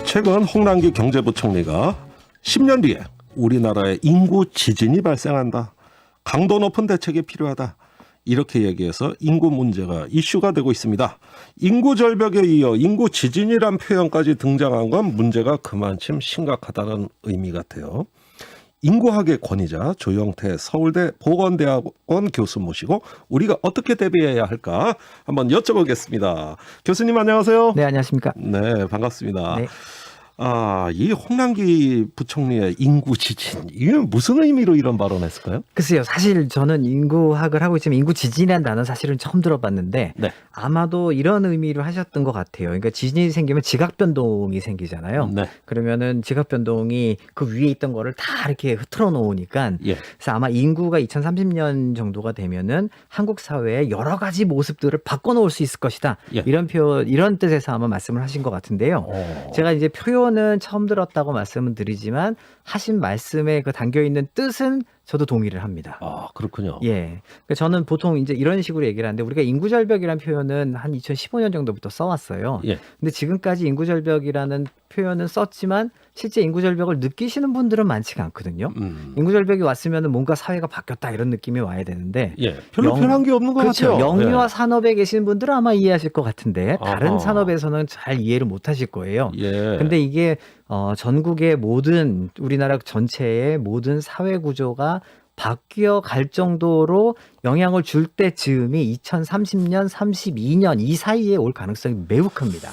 최근 홍남기 경제부총리가 10년 뒤에 우리나라에 인구 지진이 발생한다. 강도 높은 대책이 필요하다. 이렇게 얘기해서 인구 문제가 이슈가 되고 있습니다. 인구 절벽에 이어 인구 지진이란 표현까지 등장한 건 문제가 그만큼 심각하다는 의미 같아요. 인구학의 권위자 조영태 서울대 보건대학원 교수 모시고 우리가 어떻게 대비해야 할까 한번 여쭤보겠습니다. 교수님 안녕하세요. 네, 안녕하십니까. 네, 반갑습니다. 네. 이 홍남기 부총리의 인구 지진, 이게 무슨 의미로 이런 발언했을까요? 글쎄요, 사실 저는 인구학을 하고 있지만 인구 지진이라는 단어는 사실은 처음 들어봤는데 네. 아마도 이런 의미로 하셨던 것 같아요. 그러니까 지진이 생기면 지각 변동이 생기잖아요. 네. 그러면은 지각 변동이 그 위에 있던 거를 다 이렇게 흐트러 놓으니까 예. 그래서 아마 인구가 2030년 정도가 되면은 한국 사회의 여러 가지 모습들을 바꿔놓을 수 있을 것이다. 예. 이런 뜻에서 아마 말씀을 하신 것 같은데요. 제가 이제 표현은 처음 들었다고 말씀은 드리지만 하신 말씀에 그 담겨 있는 뜻은 저도 동의를 합니다. 아, 그렇군요. 예. 그러니까 저는 보통 이제 이런 식으로 얘기를 하는데 우리가 인구절벽이라는 표현은 한 2015년 정도부터 써왔어요. 예. 근데 지금까지 인구절벽이라는 표현은 썼지만 실제 인구절벽을 느끼시는 분들은 많지가 않거든요. 인구절벽이 왔으면 뭔가 사회가 바뀌었다 이런 느낌이 와야 되는데 예. 별로 편한 게 없는 것 그렇죠. 같아요. 영유아 예. 산업에 계신 분들은 아마 이해하실 것 같은데 다른 아하. 산업에서는 잘 이해를 못 하실 거예요. 예. 근데 이게 전국의 모든 우리나라 전체의 모든 사회 구조가 바뀌어 갈 정도로 영향을 줄 때쯤이 2030년, 32년 이 사이에 올 가능성이 매우 큽니다.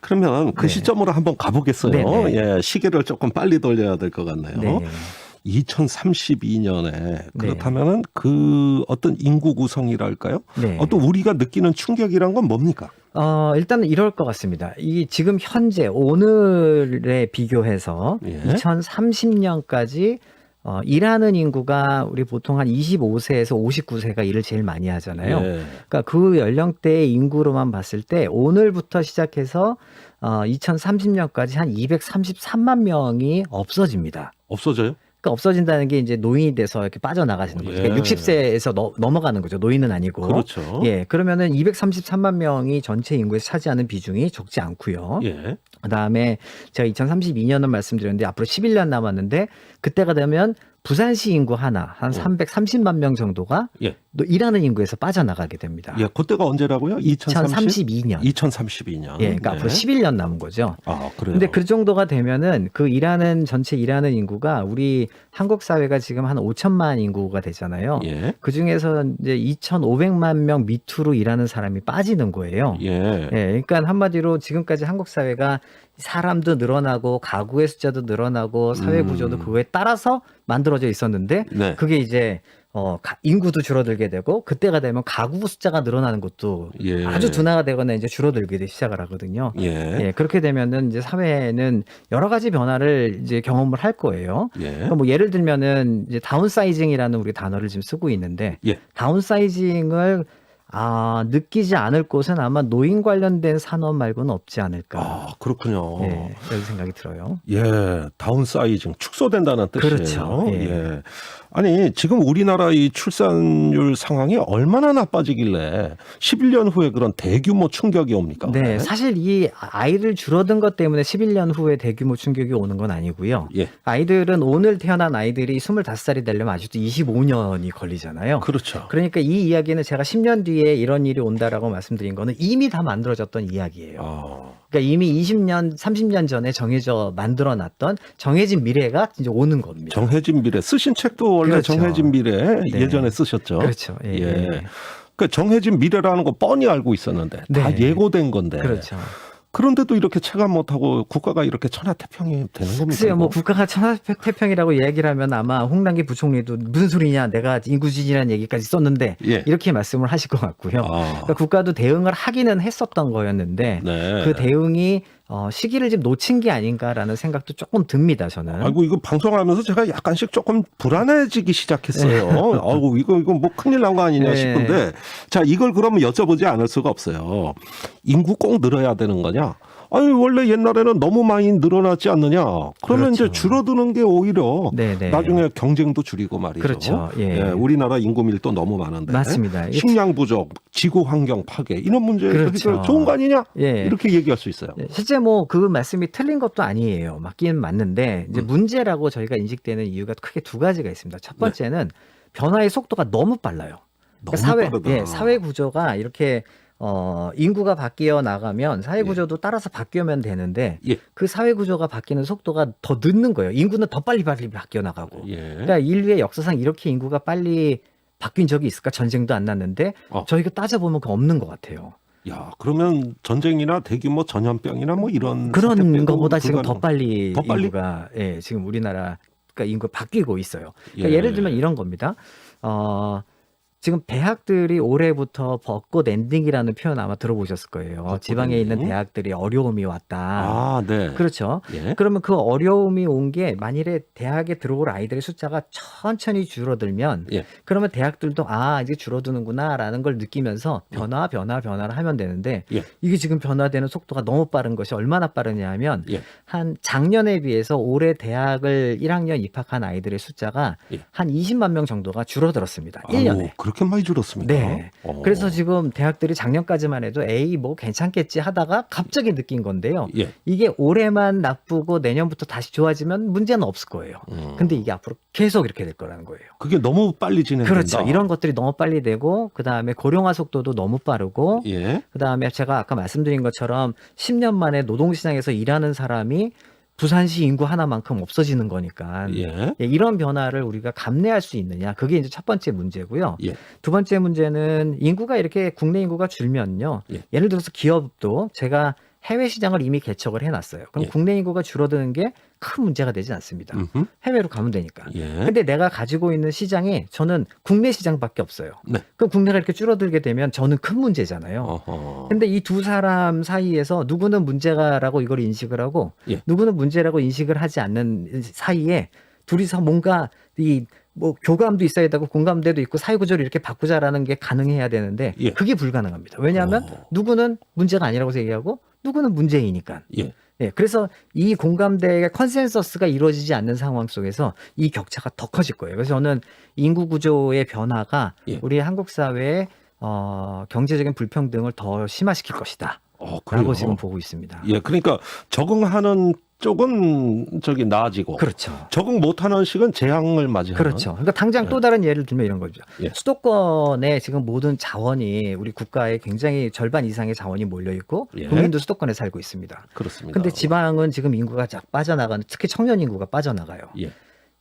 그러면 그 네. 시점으로 한번 가보겠어요. 네네. 예, 시계를 조금 빨리 돌려야 될 것 같네요. 네. 2032년에 그렇다면은 그 어떤 인구 구성이랄까요? 네. 어떤 우리가 느끼는 충격이란 건 뭡니까? 일단은 이럴 것 같습니다. 이 지금 현재 오늘에 비교해서 예. 2030년까지 일하는 인구가 우리 보통 한 25세에서 59세가 일을 제일 많이 하잖아요. 예. 그러니까 그 연령대의 인구로만 봤을 때 오늘부터 시작해서 2030년까지 한 233만 명이 없어집니다. 없어져요? 그러니까 없어진다는 게 이제 노인이 돼서 이렇게 빠져나가시는 거죠. 그러니까 예. 60세에서 넘어가는 거죠. 노인은 아니고. 그렇죠. 예, 그러면은 233만 명이 전체 인구에서 차지하는 비중이 적지 않고요. 예. 그다음에 제가 2032년은 말씀드렸는데 앞으로 11년 남았는데 그때가 되면 부산시 인구 하나 한 330만 명 정도가 예. 또 일하는 인구에서 빠져나가게 됩니다. 예, 그때가 언제라고요? 2032년. 2032년. 예, 그러니까 앞으로 11년 남은 거죠. 아, 그래요. 근데 그 정도가 되면은 그 전체 일하는 인구가 우리 한국 사회가 지금 한 5천만 인구가 되잖아요. 예. 그 중에서 이제 2,500만 명 밑으로 일하는 사람이 빠지는 거예요. 예. 예, 그러니까 한마디로 지금까지 한국 사회가 사람도 늘어나고 가구의 숫자도 늘어나고 사회 구조도 그거에 따라서 만들어져 있었는데 네. 그게 이제 인구도 줄어들게 되고 그때가 되면 가구 숫자가 늘어나는 것도 예. 아주 둔화가 되거나 이제 줄어들게 시작을 하거든요. 예. 예, 그렇게 되면은 이제 사회에는 여러 가지 변화를 이제 경험을 할 거예요. 예. 그러니까 뭐 예를 들면은 이제 다운사이징이라는 우리 단어를 지금 쓰고 있는데 예. 다운사이징을 느끼지 않을 곳은 아마 노인 관련된 산업 말고는 없지 않을까. 아, 그렇군요. 예, 이런 생각이 들어요. 예, 다운사이징, 축소된다는 뜻이에요. 그렇죠. 예. 예. 아니, 지금 우리나라 이 출산율 상황이 얼마나 나빠지길래 11년 후에 그런 대규모 충격이 옵니까? 네, 사실 이 아이들 줄어든 것 때문에 11년 후에 대규모 충격이 오는 건 아니고요. 예. 아이들은 오늘 태어난 아이들이 25살이 되려면 아직도 25년이 걸리잖아요. 그렇죠. 그러니까 이 이야기는 제가 10년 뒤에 이런 일이 온다라고 말씀드린 거는 이미 다 만들어졌던 이야기예요. 그러니까 이미 20년, 30년 전에 만들어놨던 정해진 미래가 이제 오는 겁니다. 정해진 미래. 쓰신 책도 원래 그렇죠. 정해진 미래 네. 예전에 쓰셨죠. 그렇죠. 예. 예. 그 정해진 미래라는 거 뻔히 알고 있었는데 다 네. 예고된 건데. 그렇죠. 그런데도 이렇게 체감 못하고 국가가 이렇게 천하태평이 되는 겁니까? 글쎄요, 뭐 이거? 국가가 천하태평이라고 이야기를 하면 아마 홍남기 부총리도 무슨 소리냐, 내가 인구지진이라는 얘기까지 썼는데 예. 이렇게 말씀을 하실 것 같고요. 그러니까 국가도 대응을 하기는 했었던 거였는데 네. 그 대응이 시기를 좀 놓친 게 아닌가라는 생각도 조금 듭니다, 저는. 아이고, 이거 방송하면서 제가 약간씩 조금 불안해지기 시작했어요. 아이고, 이거 뭐 큰일 난 거 아니냐 네. 싶은데. 자, 이걸 그러면 여쭤보지 않을 수가 없어요. 인구 꼭 늘어야 되는 거냐? 아니 원래 옛날에는 너무 많이 늘어났지 않느냐. 그러면 그렇죠. 이제 줄어드는 게 오히려 네네. 나중에 경쟁도 줄이고 말이죠. 그렇죠. 예. 우리나라 인구 밀도 너무 많은데 맞습니다. 식량 부족, 지구 환경 파괴 이런 문제 그렇죠. 해결 좋은 거 아니냐? 예. 이렇게 얘기할 수 있어요. 실제 뭐 그 말씀이 틀린 것도 아니에요. 맞긴 맞는데 이제 문제라고 저희가 인식되는 이유가 크게 두 가지가 있습니다. 첫 번째는 변화의 속도가 너무 빨라요. 너무 그러니까 빠르다. 사회 구조가 이렇게 인구가 바뀌어 나가면 사회 구조도 따라서 바뀌면 되는데 예. 그 사회 구조가 바뀌는 속도가 더 늦는 거예요. 인구는 더 빨리 바뀌어 나가고. 예. 그러니까 인류의 역사상 이렇게 인구가 빨리 바뀐 적이 있을까? 전쟁도 안 났는데 저희가 따져보면 그 없는 것 같아요. 야, 그러면 전쟁이나 대규모 전염병이나 뭐 이런 그런 사태 때도 것보다 지금 불가능- 더 빨리 더 빨리? 인구가 지금 우리나라 그러니까 인구가 바뀌고 있어요. 그러니까 예. 예를 들면 이런 겁니다. 지금 대학들이 올해부터 벚꽃 엔딩이라는 표현 아마 들어보셨을 거예요. 벚꽃 지방에 있는 엔딩? 대학들이 어려움이 왔다. 아, 네. 그렇죠. 예. 그러면 그 어려움이 온 게 만일에 대학에 들어올 아이들의 숫자가 천천히 줄어들면 예. 그러면 대학들도 이제 줄어드는구나라는 걸 느끼면서 변화를 하면 되는데 예. 이게 지금 변화되는 속도가 너무 빠른 것이 얼마나 빠르냐 하면 예. 한 작년에 비해서 올해 대학을 1학년 입학한 아이들의 숫자가 예. 한 20만 명 정도가 줄어들었습니다. 아우, 1년에. 그렇게 많이 줄었습니까? 네. 그래서 지금 대학들이 작년까지만 해도 에이 뭐 괜찮겠지 하다가 갑자기 느낀 건데요. 예. 이게 올해만 나쁘고 내년부터 다시 좋아지면 문제는 없을 거예요. 근데 이게 앞으로 계속 이렇게 될 거라는 거예요. 그게 너무 빨리 진행된다. 그렇죠. 이런 것들이 너무 빨리 되고 그다음에 고령화 속도도 너무 빠르고 예. 그다음에 제가 아까 말씀드린 것처럼 10년 만에 노동시장에서 일하는 사람이 부산시 인구 하나만큼 없어지는 거니까 예. 이런 변화를 우리가 감내할 수 있느냐 그게 이제 첫 번째 문제고요. 예. 두 번째 문제는 인구가 이렇게 국내 인구가 줄면요. 예. 예를 들어서 기업도 제가 해외 시장을 이미 개척을 해놨어요. 그럼 예. 국내 인구가 줄어드는 게 큰 문제가 되지 않습니다. 음흠. 해외로 가면 되니까. 예. 근데 내가 가지고 있는 시장이 저는 국내 시장밖에 없어요. 네. 그럼 국내가 이렇게 줄어들게 되면 저는 큰 문제잖아요. 어허. 근데 이 두 사람 사이에서 누구는 문제가라고 이걸 인식을 하고 예. 누구는 문제라고 인식을 하지 않는 사이에 둘이서 뭔가 뭐 교감도 있어야 되고 공감대도 있고 사회 구조를 이렇게 바꾸자라는 게 가능해야 되는데 예. 그게 불가능합니다. 왜냐하면 누구는 문제가 아니라고 얘기하고 누구는 문제이니까. 예. 그래서 이 공감대의 컨센서스가 이루어지지 않는 상황 속에서 이 격차가 더 커질 거예요. 그래서 저는 인구 구조의 변화가 예. 우리 한국 사회의 경제적인 불평등을 더 심화시킬 것이다. 그래요? 라고 지금 보고 있습니다. 예, 그러니까 적응하는 쪽은 나아지고 그렇죠. 적응 못하는 식은 재앙을 맞이하는. 그렇죠. 그러니까 당장 또 다른 예를 들면 이런 거죠. 예. 수도권에 지금 모든 자원이 우리 국가의 굉장히 절반 이상의 자원이 몰려 있고 예. 국민도 수도권에 살고 있습니다. 그렇습니다. 근데 지방은 지금 인구가 쫙 빠져나가는 특히 청년 인구가 빠져나가요. 예.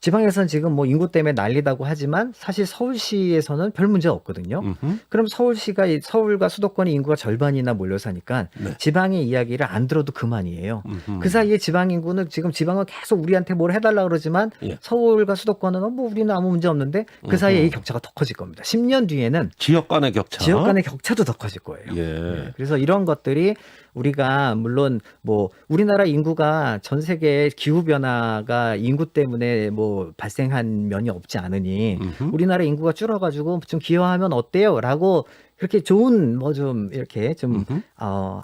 지방에서는 지금 뭐 인구 때문에 난리다고 하지만 사실 서울시에서는 별 문제가 없거든요. 음흠. 그럼 서울과 수도권의 인구가 절반이나 몰려 사니까 네. 지방의 이야기를 안 들어도 그만이에요. 음흠. 그 사이에 지방 인구는 지금 지방은 계속 우리한테 뭘 해달라 그러지만 예. 서울과 수도권은 뭐 우리는 아무 문제 없는데 그 사이에 이 격차가 더 커질 겁니다. 10년 뒤에는 지역 간의 격차. 지역 간의 격차도 더 커질 거예요. 예. 그래서 이런 것들이 우리가 물론 뭐 우리나라 인구가 전 세계 기후 변화가 인구 때문에 뭐 발생한 면이 없지 않으니 음흠. 우리나라 인구가 줄어가지고 좀 기여하면 어때요?라고 그렇게 좋은 뭐 좀 이렇게 좀 음흠.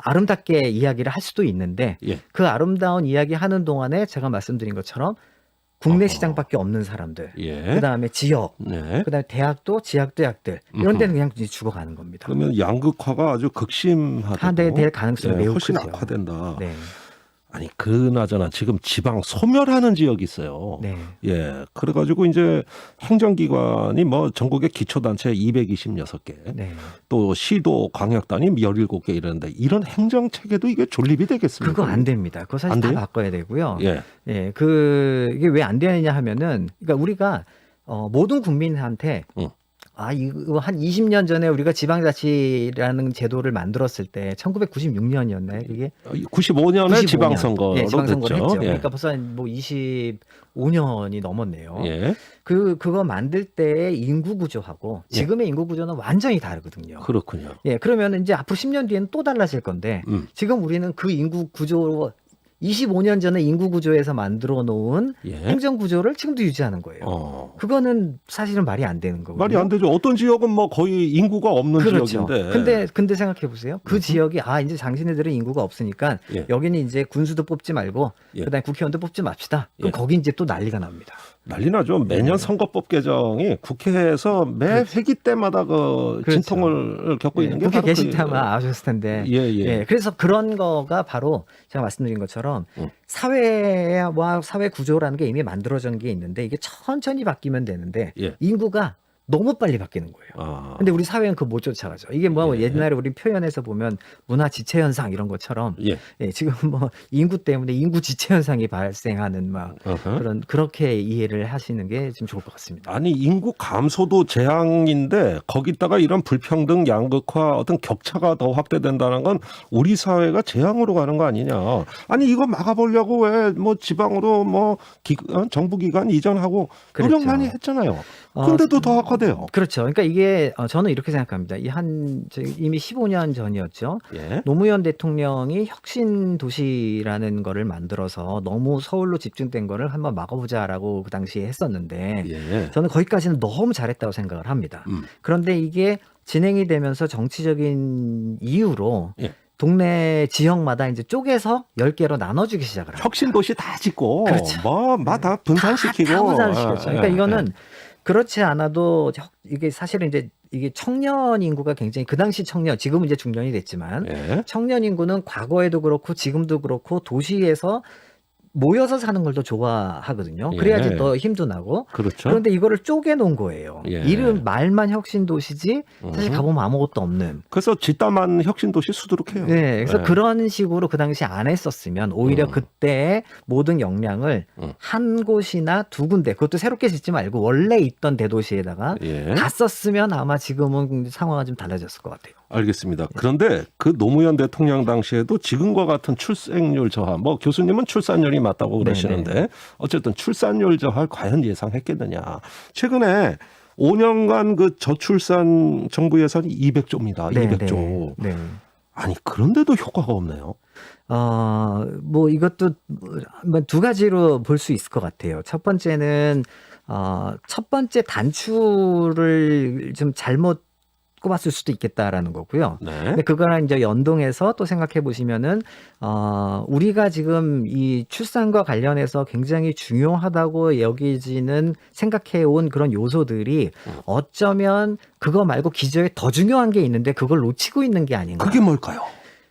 아름답게 이야기를 할 수도 있는데 예. 그 아름다운 이야기 하는 동안에 제가 말씀드린 것처럼 국내 시장밖에 없는 사람들, 예. 그다음에 지역, 네. 그다음에 대학도 지역대학들 이런 데는 그냥 이제 죽어가는 겁니다. 그러면 양극화가 아주 극심하다. 될 가능성이 매우 훨씬 크죠. 악화된다. 네. 아니 그나저나 지금 지방 소멸하는 지역이 있어요. 네. 예, 그래가지고 이제 행정기관이 뭐 전국의 기초단체 226개, 네. 또 시도 광역단이 17개 이러는데 이런 행정 체계도 이게 존립이 되겠습니까? 그거 안 됩니다. 그거 사실 안 다 돼요? 바꿔야 되고요. 예, 이게 왜 안 되느냐 하면은, 그러니까 우리가 모든 국민한테 이거 한 20년 전에 우리가 지방자치라는 제도를 만들었을 때 1996년이었나요? 이게 95년에 95년. 지방선거로 예, 지방선거를 됐죠. 했죠. 예. 그러니까 벌써 뭐 25년이 넘었네요. 예, 그거 만들 때의 인구 구조하고 예. 지금의 인구 구조는 완전히 다르거든요. 그렇군요. 그러면 이제 앞으로 10년 뒤에는 또 달라질 건데 음. 지금 우리는 그 인구 구조 25년 전에 인구 구조에서 만들어 놓은 예. 행정 구조를 지금도 유지하는 거예요. 그거는 사실은 말이 안 되는 거고요. 말이 안 되죠. 어떤 지역은 뭐 거의 인구가 없는 그렇죠. 지역인데. 근데 생각해 보세요. 그 지역이 이제 당신네들은 인구가 없으니까 예. 여기는 이제 군수도 뽑지 말고 예. 그다음에 국회의원도 뽑지 맙시다. 그럼 예. 거기 이제 또 난리가 납니다. 난리 나죠. 매년 선거법 개정이 국회에서 매 회기 때마다 그 그렇죠. 진통을 겪고 있는 게 국회 바로 계실 그- 때 아마 아셨을 텐데. 예. 그래서 그런 거가 바로 제가 말씀드린 것처럼 사회와 사회 구조라는 게 이미 만들어진 게 있는데 이게 천천히 바뀌면 되는데 예. 인구가 너무 빨리 바뀌는 거예요. 근데 우리 사회는 그거 못 쫓아가죠. 이게 뭐 예. 옛날에 우리 표현에서 보면 문화 지체 현상 이런 것처럼 예. 지금 뭐 인구 때문에 인구 지체 현상이 발생하는 막 어허. 그렇게 이해를 하시는 게 좀 좋을 것 같습니다. 아니 인구 감소도 재앙인데 거기다가 이런 불평등 양극화 어떤 격차가 더 확대된다는 건 우리 사회가 재앙으로 가는 거 아니냐. 아니 이거 막아보려고 왜 뭐 지방으로 뭐 정부 기관 이전하고 노력 그랬죠. 많이 했잖아요. 근데도 더 악화돼요. 그렇죠. 그러니까 이게 저는 이렇게 생각합니다. 이미 15년 전이었죠. 예. 노무현 대통령이 혁신 도시라는 거를 만들어서 너무 서울로 집중된 거를 한번 막아보자라고 그 당시에 했었는데 예. 저는 거기까지는 너무 잘했다고 생각을 합니다. 그런데 이게 진행이 되면서 정치적인 이유로 예. 동네 지역마다 이제 쪼개서 10개로 나눠주기 시작을 합니다. 혁신 도시 다 짓고 그렇죠. 다 분산시키고 다 분산시켰죠. 그러니까 예, 이거는 그렇지 않아도 이게 사실은 이제 이게 청년 인구가 굉장히 그 당시 청년, 지금은 이제 중년이 됐지만 예. 청년 인구는 과거에도 그렇고 지금도 그렇고 도시에서 모여서 사는 걸 더 좋아하거든요. 그래야지 예. 더 힘도 나고. 그렇죠. 그런데 이거를 쪼개 놓은 거예요. 예. 이름 말만 혁신 도시지 사실 가보면 아무것도 없는. 그래서 짓다만 혁신 도시 수두룩해요. 네, 그래서 예. 그런 식으로 그 당시 안 했었으면 오히려 그때의 모든 역량을 한 곳이나 두 군데, 그것도 새롭게 짓지 말고 원래 있던 대도시에다가 예. 다 썼으면 아마 지금은 상황은 좀 달라졌을 것 같아요. 알겠습니다. 그런데 그 노무현 대통령 당시에도 지금과 같은 출생률 저하, 뭐 교수님은 출산율이 맞다고 그러시는데 어쨌든 출산율 저하를 과연 예상했겠느냐. 최근에 5년간 그 저출산 정부 예산이 200조입니다. 200조. 네. 아니 그런데도 효과가 없네요. 뭐 이것도 뭐 두 가지로 볼 수 있을 것 같아요. 첫 번째는 첫 번째 단추를 좀 잘못 꼽았을 수도 있겠다라는 거고요. 네. 근데 그거랑 이제 연동해서 또 생각해 보시면은 우리가 지금 이 출산과 관련해서 굉장히 중요하다고 여기지는 생각해 온 그런 요소들이 어쩌면 그거 말고 기저에 더 중요한 게 있는데 그걸 놓치고 있는 게 아닌가. 그게 뭘까요?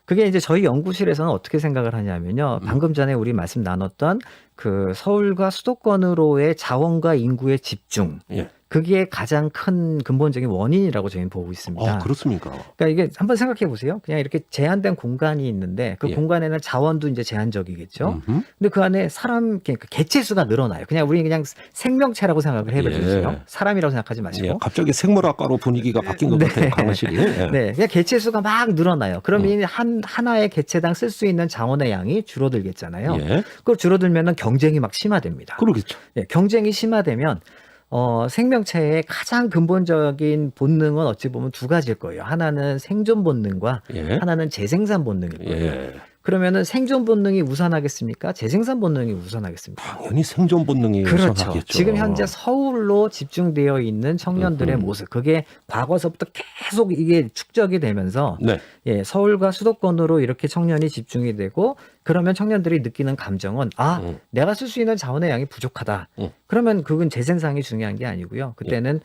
그게 이제 저희 연구실에서는 어떻게 생각을 하냐면요. 방금 전에 우리 말씀 나눴던 그 서울과 수도권으로의 자원과 인구의 집중. 예. 그게 가장 큰 근본적인 원인이라고 저희는 보고 있습니다. 그렇습니까? 그러니까 이게 한번 생각해 보세요. 그냥 이렇게 제한된 공간이 있는데 그 예. 공간에는 자원도 이제 제한적이겠죠. 근데 그 안에 그러니까 개체 수가 늘어나요. 우리 그냥 생명체라고 생각을 해보세요. 예. 사람이라고 생각하지 마시고. 예, 갑자기 생물학과로 분위기가 바뀐 것 네. 같아요. 강의실이. 예. 네, 그냥 개체 수가 막 늘어나요. 그럼 이 하나의 개체당 쓸 수 있는 자원의 양이 줄어들겠잖아요. 예. 그걸 줄어들면은 경쟁이 막 심화됩니다. 그러겠죠. 네, 경쟁이 심화되면 생명체의 가장 근본적인 본능은 어찌 보면 두 가지일 거예요. 하나는 생존 본능과 예. 하나는 재생산 본능일 거예요. 예. 그러면은 생존 본능이 우선하겠습니까? 재생산 본능이 우선하겠습니까? 당연히 생존 본능이 그렇죠. 우선하겠죠. 지금 현재 서울로 집중되어 있는 청년들의 모습, 그게 과거서부터 계속 이게 축적이 되면서 네. 서울과 수도권으로 이렇게 청년이 집중이 되고 그러면 청년들이 느끼는 감정은 내가 쓸 수 있는 자원의 양이 부족하다. 그러면 그건 재생산이 중요한 게 아니고요. 그때는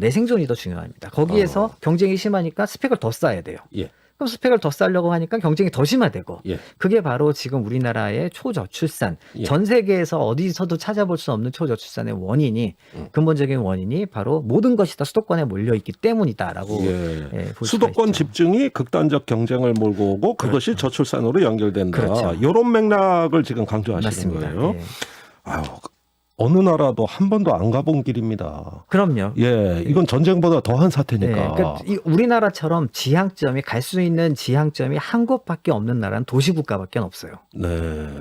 내 생존이 더 중요합니다. 거기에서 경쟁이 심하니까 스펙을 더 쌓아야 돼요. 예. 그럼 스펙을 더 쌓으려고 하니까 경쟁이 더 심화되고 예. 그게 바로 지금 우리나라의 초저출산, 예. 전 세계에서 어디서도 찾아볼 수 없는 초저출산의 원인이 근본적인 원인이 바로 모든 것이 다 수도권에 몰려있기 때문이다라고 볼 수가 수도권 있죠. 집중이 극단적 경쟁을 몰고 오고 그것이 그렇죠. 저출산으로 연결된다. 그렇죠. 이런 맥락을 지금 강조하시는 맞습니다. 거예요. 예. 아유, 어느 나라도 한 번도 안 가본 길입니다. 그럼요. 예, 이건 전쟁보다 더한 사태니까. 네, 그러니까 우리나라처럼 지향점이 갈 수 있는 지향점이 한 곳밖에 없는 나라는 도시국가밖에 없어요. 네,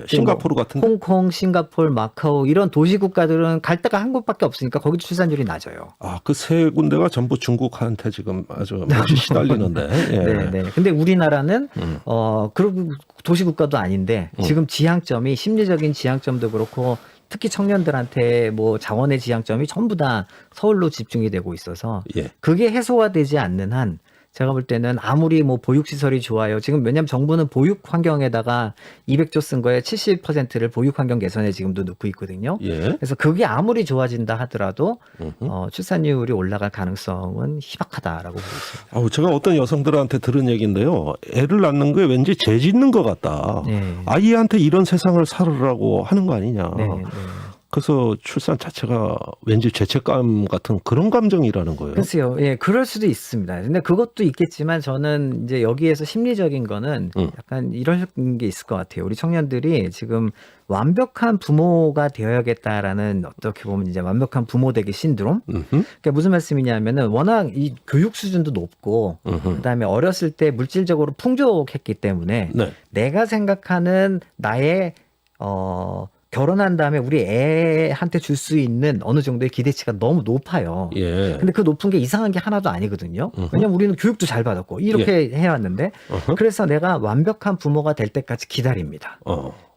싱가포르 같은데. 홍콩, 싱가포르, 마카오 이런 도시국가들은 갈 데가 한 곳밖에 없으니까 거기 출산율이 낮아요. 아, 그 세 군데가 전부 중국한테 지금 아주 몹시 시달리는데. 예. 네, 네. 근데 우리나라는 그리고 도시국가도 아닌데 지금 지향점이 심리적인 지향점도 그렇고 특히 청년들한테 뭐 자원의 지향점이 전부 다 서울로 집중이 되고 있어서 예. 그게 해소가 되지 않는 한 제가 볼 때는 아무리 뭐 보육시설이 좋아요. 지금 왜냐하면 정부는 보육 환경에다가 200조 쓴 거에 70%를 보육 환경 개선에 지금도 넣고 있거든요. 예. 그래서 그게 아무리 좋아진다 하더라도 출산율이 올라갈 가능성은 희박하다라고 보고 있습니다. 아우, 제가 어떤 여성들한테 들은 얘기인데요. 애를 낳는 게 왠지 죄 짓는 것 같다. 네. 아이한테 이런 세상을 살으라고 하는 거 아니냐. 네, 네. 그래서 출산 자체가 왠지 죄책감 같은 그런 감정이라는 거예요. 글쎄요, 예, 그럴 수도 있습니다. 근데 그것도 있겠지만 저는 이제 여기에서 심리적인 거는 약간 이런 게 있을 것 같아요. 우리 청년들이 지금 완벽한 부모가 되어야겠다라는 어떻게 보면 이제 완벽한 부모 되기 신드롬? 그러니까 무슨 말씀이냐면은 워낙 이 교육 수준도 높고 그다음에 어렸을 때 물질적으로 풍족했기 때문에 네. 내가 생각하는 나의 결혼한 다음에 우리 애한테 줄 수 있는 어느 정도의 기대치가 너무 높아요. 예. 근데 그 높은 게 이상한 게 하나도 아니거든요. 왜냐면 우리는 교육도 잘 받았고 이렇게 해왔는데 그래서 내가 완벽한 부모가 될 때까지 기다립니다.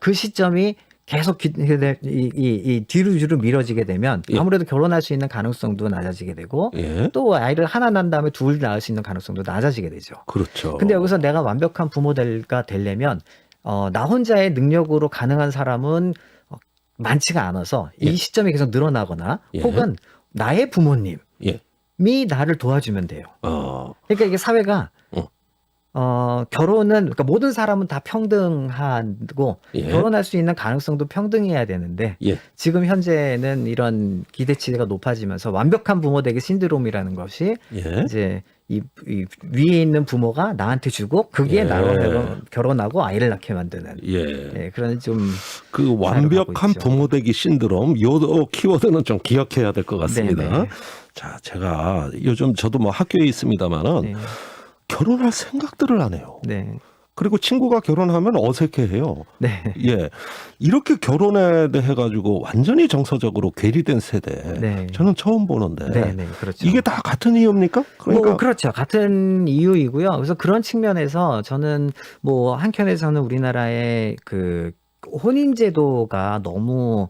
그 시점이 계속 이 뒤로 미뤄지게 되면 예. 아무래도 결혼할 수 있는 가능성도 낮아지게 되고 예. 또 아이를 하나 난 다음에 둘 낳을 수 있는 가능성도 낮아지게 되죠. 그렇죠. 근데 여기서 내가 완벽한 부모가 되려면 나 혼자의 능력으로 가능한 사람은 많지가 않아서 예. 이 시점이 계속 늘어나거나 예. 혹은 나의 부모님이 예. 나를 도와주면 돼요. 그러니까 이게 사회가 결혼은 그러니까 모든 사람은 다 평등하고 예. 결혼할 수 있는 가능성도 평등해야 되는데 예. 지금 현재는 이런 기대치가 높아지면서 완벽한 부모 되기 신드롬이라는 것이 예. 이제 이 위에 있는 부모가 나한테 주고 그게 예. 나로 결혼하고 아이를 낳게 만드는 예. 그런 좀 그 완벽한 있죠. 부모 되기 신드롬 요 키워드는 좀 기억해야 될 것 같습니다. 네네. 자, 제가 요즘 저도 뭐 학교에 있습니다만은 네. 결혼할 생각들을 안 해요. 네. 그리고 친구가 결혼하면 어색해해요. 네. 예, 이렇게 결혼에 대해 가지고 완전히 정서적으로 괴리된 세대, 네. 저는 처음 보는데 네, 네, 그렇죠. 이게 다 같은 이유입니까? 그러니까 뭐 그렇죠. 같은 이유이고요. 그래서 그런 측면에서 저는 뭐 한켠에서는 우리나라의 그 혼인제도가 너무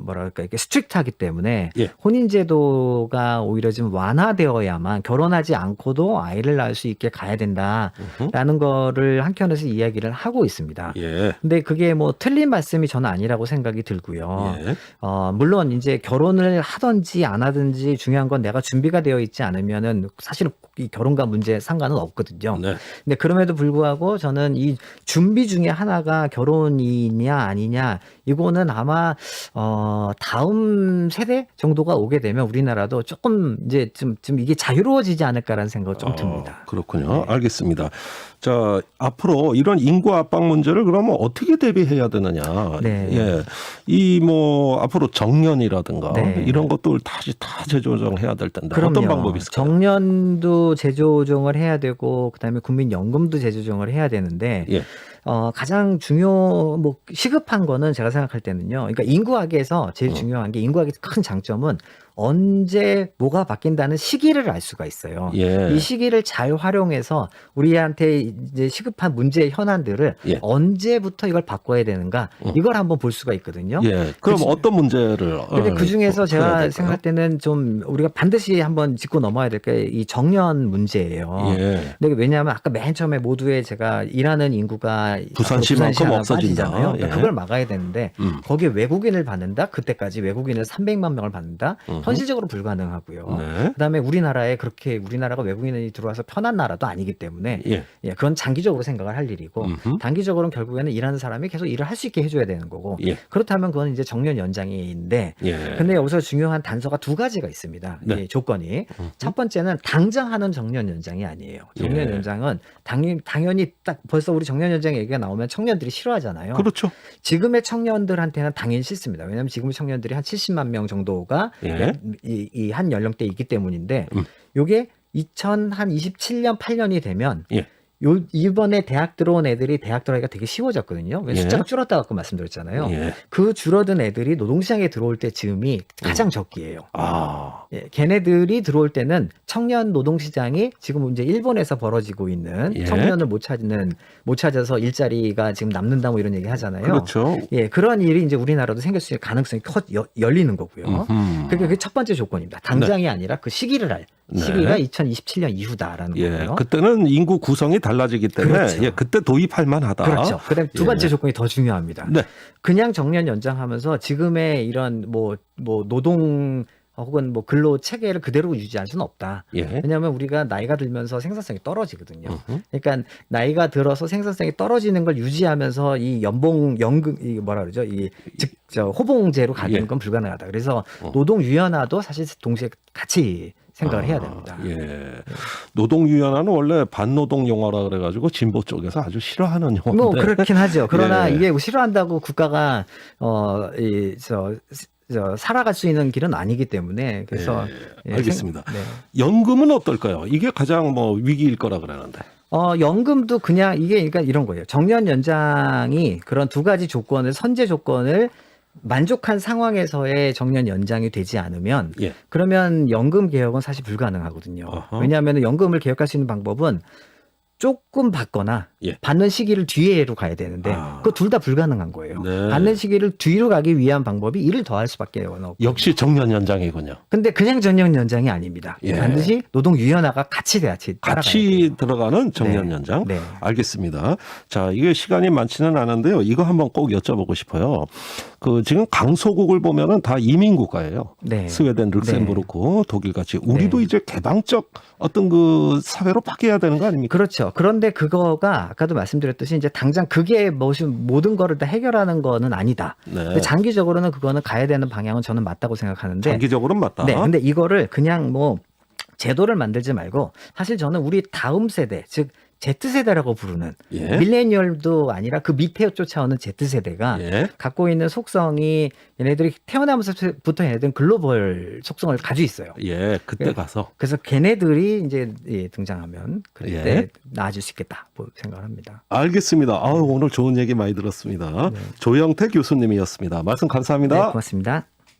뭐랄까, 이렇게 스트릭트하기 때문에 예. 혼인제도가 오히려 좀 완화되어야만 결혼하지 않고도 아이를 낳을 수 있게 가야 된다라는 거를 한켠에서 이야기를 하고 있습니다. 예, 근데 그게 뭐 틀린 말씀이 저는 아니라고 생각이 들고요. 예, 물론 이제 결혼을 하든지 안 하든지 중요한 건 내가 준비가 되어 있지 않으면은 사실은 이 결혼과 문제 상관은 없거든요. 네, 근데 그럼에도 불구하고 저는 이 준비 중에 하나가 결혼이냐 아니냐 이거는 아마 다음 세대 정도가 오게 되면 우리나라도 조금 이제 좀 이게 자유로워지지 않을까라는 생각이 좀 듭니다. 그렇군요. 알겠습니다. 자, 앞으로 이런 인구 압박 문제를 그러면 어떻게 대비해야 되느냐? 네. 예, 이 뭐 앞으로 정년이라든가 네. 이런 것들 다시 다 재조정해야 될 텐데 그럼요. 어떤 방법이 있을까요? 정년도 재조정을 해야 되고 그다음에 국민연금도 재조정을 해야 되는데 예, 가장 뭐 시급한 거는 제가 생각할 때는요. 그러니까 인구학에서 제일 중요한 게 인구학의 큰 장점은 언제 뭐가 바뀐다는 시기를 알 수가 있어요. 예. 이 시기를 잘 활용해서 우리한테 이제 시급한 문제 현안들을 예. 언제부터 이걸 바꿔야 되는가 이걸 한번 볼 수가 있거든요. 예. 그럼 어떤 문제를? 근데 그 중에서 풀어야 제가 될까요? 생각할 때는 좀 우리가 반드시 한번 짚고 넘어야 될 게 이 정년 문제예요. 예. 근데 왜냐하면 아까 맨 처음에 모두에 제가 일하는 인구가 부산시만큼 하나 없어진다. 빠지잖아요. 그러니까 예. 그걸 막아야 되는데 거기에 외국인을 받는다. 그때까지 외국인을 300만 명을 받는다. 현실적으로 불가능하고요. 네. 그다음에 우리나라가 외국인이 들어와서 편한 나라도 아니기 때문에 예. 그건 장기적으로 생각을 할 일이고 단기적으로는 결국에는 일하는 사람이 계속 일을 할 수 있게 해줘야 되는 거고 예. 그렇다면 그건 이제 정년 연장인데 예. 근데 여기서 중요한 단서가 두 가지가 있습니다. 네. 이 조건이 첫 번째는 당장 하는 정년 연장이 아니에요. 정년 예. 연장은 당연히 딱 벌써 우리 정년 연장 얘기가 나오면 청년들이 싫어하잖아요. 그렇죠. 지금의 청년들한테는 당연히 싫습니다. 왜냐하면 지금의 청년들이 한 70만 명 정도가 예. 이 한 연령대에 있기 때문인데 음. 요게 2027년 8년이 되면 예. 이번에 대학 들어온 애들이 대학 들어가기가 되게 쉬워졌거든요. 왜 예. 숫자가 줄었다고 말씀드렸잖아요. 예. 그 줄어든 애들이 노동시장에 들어올 때 즈음이 가장 적기예요. 아. 예, 걔네들이 들어올 때는 청년 노동시장이 지금 이제 일본에서 벌어지고 있는 예. 청년을 못 찾아서 일자리가 지금 남는다 뭐 이런 얘기 하잖아요. 그렇죠. 예, 그런 일이 이제 우리나라도 생길 수 있는 가능성이 열리는 거고요. 그게 첫 번째 조건입니다. 당장이 아니라 그 시기가 네. 2027년 이후다라는 예. 거고요. 그때는 인구 구성이 달라지기 때문에 그렇죠. 예, 그때 도입할 만하다. 그렇죠. 그다음에 두 번째 예. 조건이 더 중요합니다. 네. 그냥 정년 연장하면서 지금의 이런 뭐 노동 혹은 뭐 근로 체계를 그대로 유지할 수는 없다. 예. 왜냐하면 우리가 나이가 들면서 생산성이 떨어지거든요. 음흠. 그러니까 나이가 들어서 생산성이 떨어지는 걸 유지하면서 이 연금 이 뭐라 그러죠? 호봉제로 가는 예. 건 불가능하다. 그래서 노동 유연화도 사실 동시에 같이 생각을 해야 됩니다. 예. 노동 유연화는 원래 반노동 용어라 그래가지고 진보 쪽에서 아주 싫어하는 용어인데. 뭐 그렇긴 하죠. 그러나 예. 이게 싫어한다고 국가가 살아갈 수 있는 길은 아니기 때문에 그래서 알겠습니다. 네. 연금은 어떨까요? 이게 가장 뭐 위기일 거라 그러는데. 연금도 그냥 이게 그러니까 이런 거예요. 정년 연장이 그런 두 가지 선제 조건을 만족한 상황에서의 정년 연장이 되지 않으면 예. 그러면 연금 개혁은 사실 불가능하거든요. 어허. 왜냐하면 연금을 개혁할 수 있는 방법은 조금 받거나 예. 받는 시기를 뒤로 가야 되는데 그거 둘 다 불가능한 거예요. 네. 받는 시기를 뒤로 가기 위한 방법이 일을 더 할 수밖에 없고. 역시 정년 연장이군요. 근데 그냥 정년 연장이 아닙니다. 예. 반드시 노동 유연화가 같이 따라가야 같이 돼요. 들어가는 정년 네. 연장. 네. 알겠습니다. 자, 이게 시간이 많지는 않은데요. 이거 한번 꼭 여쭤보고 싶어요. 지금 강소국을 보면은 다 이민 국가예요. 네. 스웨덴, 룩셈부르크, 독일 같이 우리도 이제 개방적 어떤 그 사회로 바뀌어야 되는 거 아닙니까? 그렇죠. 그런데 그거가 아까도 말씀드렸듯이 이제 당장 그게 모든 거를 다 해결하는 거는 아니다. 네. 근데 장기적으로는 그거는 가야 되는 방향은 저는 맞다고 생각하는데. 장기적으로는 맞다. 네. 근데 이거를 그냥 뭐 제도를 만들지 말고 사실 저는 우리 다음 세대 즉 Z세대라고 부르는 예. 밀레니얼도 아니라 그 밑에 쫓아오는 Z세대가 예. 갖고 있는 속성이 얘네들이 태어나면서부터 얘네들은 글로벌 속성을 가지고 있어요. 예, 그때 가서. 그래서 걔네들이 이제 등장하면 그때 예. 나아질 수 있겠다 생각을 합니다. 알겠습니다. 오늘 좋은 얘기 많이 들었습니다. 네. 조영태 교수님이었습니다. 말씀 감사합니다. 네, 고맙습니다.